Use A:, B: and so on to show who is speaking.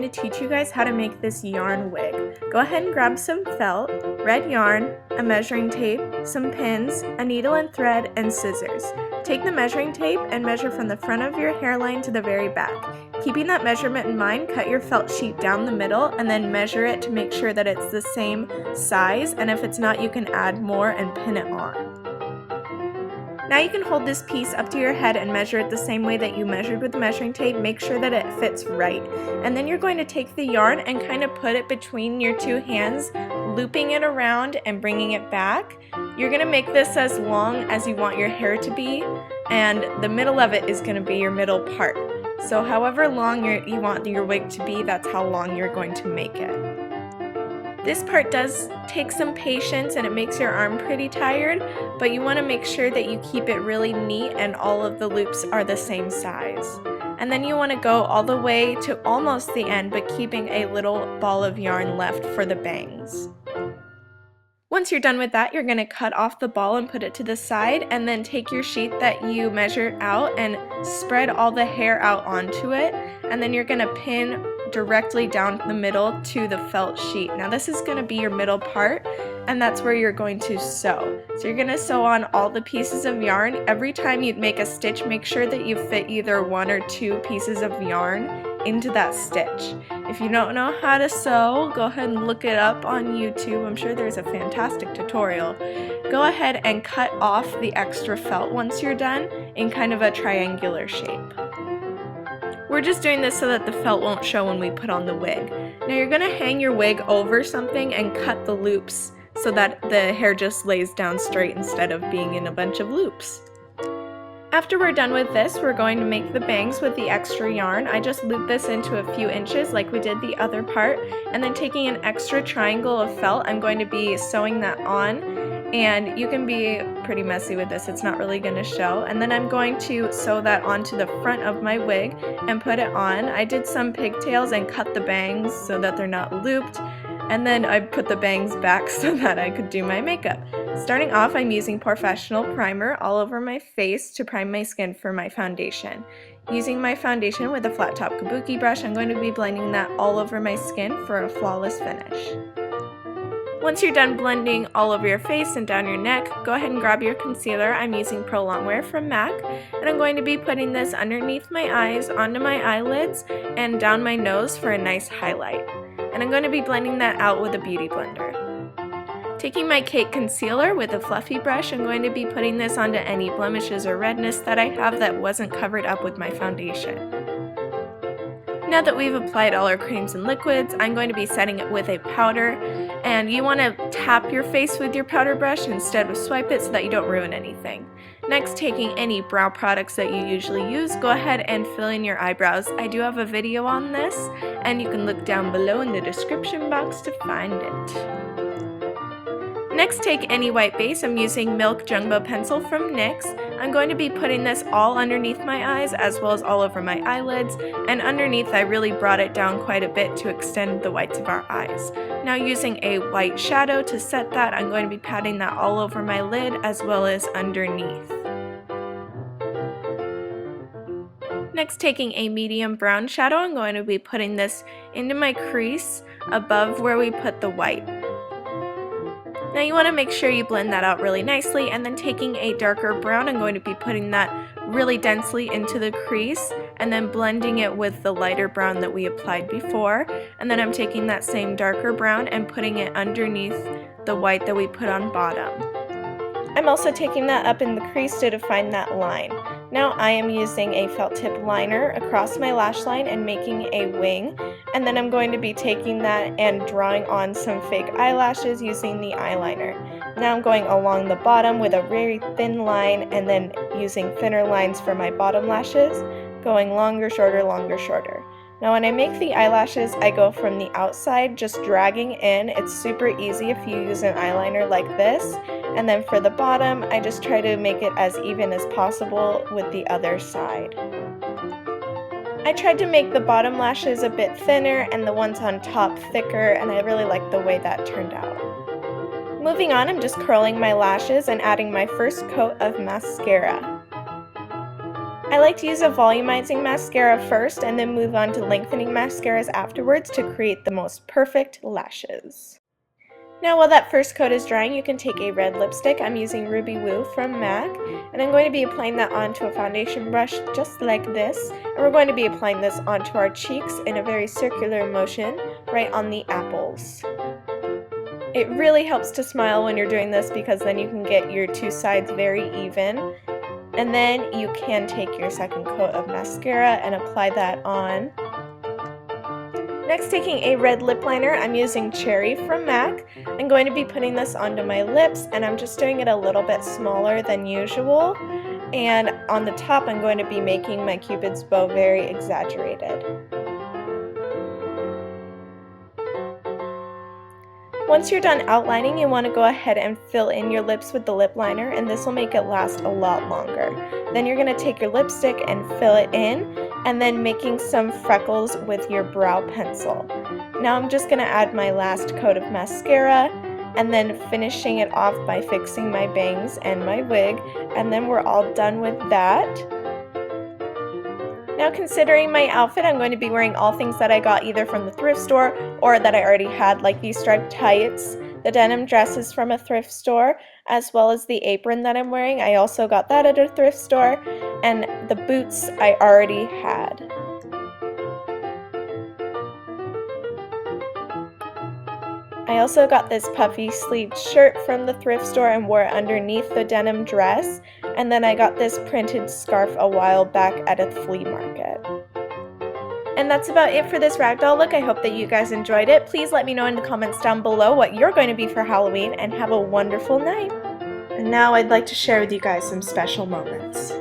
A: to teach you guys how to make this yarn wig. Go ahead and grab some felt, red yarn, a measuring tape, some pins, a needle and thread, and scissors. Take the measuring tape and measure from the front of your hairline to the very back. Keeping that measurement in mind, cut your felt sheet down the middle and then measure it to make sure that it's the same size, and if it's not, you can add more and pin it on. Now you can hold this piece up to your head and measure it the same way that you measured with the measuring tape. Make sure that it fits right. And then you're going to take the yarn and kind of put it between your two hands, looping it around and bringing it back. You're going to make this as long as you want your hair to be, and the middle of it is going to be your middle part. So however long you want your wig to be, that's how long you're going to make it. This part does take some patience and it makes your arm pretty tired, but you want to make sure that you keep it really neat and all of the loops are the same size. And then you want to go all the way to almost the end, but keeping a little ball of yarn left for the bangs. Once you're done with that, you're going to cut off the ball and put it to the side, and then take your sheet that you measured out and spread all the hair out onto it, and then you're going to pin directly down the middle to the felt sheet. Now this is going to be your middle part, and that's where you're going to sew. So you're going to sew on all the pieces of yarn. Every time you make a stitch, make sure that you fit either one or two pieces of yarn into that stitch. If you don't know how to sew, go ahead and look it up on YouTube. I'm sure there's a fantastic tutorial. Go ahead and cut off the extra felt once you're done in kind of a triangular shape. We're just doing this so that the felt won't show when we put on the wig. Now you're going to hang your wig over something and cut the loops so that the hair just lays down straight instead of being in a bunch of loops. After we're done with this, we're going to make the bangs with the extra yarn. I just looped this into a few inches like we did the other part, and then taking an extra triangle of felt, I'm going to be sewing that on, and you can be pretty messy with this, it's not really going to show. And then I'm going to sew that onto the front of my wig and put it on. I did some pigtails and cut the bangs so that they're not looped, and then I put the bangs back so that I could do my makeup. Starting off, I'm using Porefessional primer all over my face to prime my skin for my foundation. Using my foundation with a flat top kabuki brush, I'm going to be blending that all over my skin for a flawless finish. Once you're done blending all over your face and down your neck, go ahead and grab your concealer. I'm using Pro Longwear from MAC, and I'm going to be putting this underneath my eyes, onto my eyelids, and down my nose for a nice highlight. And I'm going to be blending that out with a beauty blender. Taking my Cake Concealer with a fluffy brush, I'm going to be putting this onto any blemishes or redness that I have that wasn't covered up with my foundation. Now that we've applied all our creams and liquids, I'm going to be setting it with a powder, and you want to tap your face with your powder brush instead of swipe it so that you don't ruin anything. Next, taking any brow products that you usually use, go ahead and fill in your eyebrows. I do have a video on this, and you can look down below in the description box to find it. Next, take any white base. I'm using Milk Jumbo Pencil from NYX. I'm going to be putting this all underneath my eyes as well as all over my eyelids, and underneath I really brought it down quite a bit to extend the whites of our eyes. Now using a white shadow to set that, I'm going to be patting that all over my lid as well as underneath. Next, taking a medium brown shadow, I'm going to be putting this into my crease above where we put the white. Now you want to make sure you blend that out really nicely, and then taking a darker brown, I'm going to be putting that really densely into the crease and then blending it with the lighter brown that we applied before, and then I'm taking that same darker brown and putting it underneath the white that we put on bottom. I'm also taking that up in the crease to define that line. Now I am using a felt tip liner across my lash line and making a wing, and then I'm going to be taking that and drawing on some fake eyelashes using the eyeliner. Now I'm going along the bottom with a very thin line and then using thinner lines for my bottom lashes, going longer, shorter, longer, shorter. Now when I make the eyelashes, I go from the outside just dragging in. It's super easy if you use an eyeliner like this. And then for the bottom, I just try to make it as even as possible with the other side. I tried to make the bottom lashes a bit thinner and the ones on top thicker, and I really like the way that turned out. Moving on, I'm just curling my lashes and adding my first coat of mascara. I like to use a volumizing mascara first and then move on to lengthening mascaras afterwards to create the most perfect lashes. Now while that first coat is drying, you can take a red lipstick. I'm using Ruby Woo from MAC, and I'm going to be applying that onto a foundation brush just like this, and we're going to be applying this onto our cheeks in a very circular motion right on the apples. It really helps to smile when you're doing this because then you can get your two sides very even. And then you can take your second coat of mascara and apply that on. Next, taking a red lip liner, I'm using Cherry from MAC. I'm going to be putting this onto my lips, and I'm just doing it a little bit smaller than usual. And on the top, I'm going to be making my Cupid's bow very exaggerated. Once you're done outlining, you want to go ahead and fill in your lips with the lip liner, and this will make it last a lot longer. Then you're going to take your lipstick and fill it in, and then making some freckles with your brow pencil. Now I'm just going to add my last coat of mascara, and then finishing it off by fixing my bangs and my wig, and then we're all done with that. Now considering my outfit, I'm going to be wearing all things that I got either from the thrift store or that I already had, like these striped tights, the denim dresses from a thrift store, as well as the apron that I'm wearing. I also got that at a thrift store, and the boots I already had. I also got this puffy sleeved shirt from the thrift store and wore it underneath the denim dress, and then I got this printed scarf a while back at a flea market. And that's about it for this ragdoll look. I hope that you guys enjoyed it. Please let me know in the comments down below what you're going to be for Halloween, and have a wonderful night. And now I'd like to share with you guys some special moments.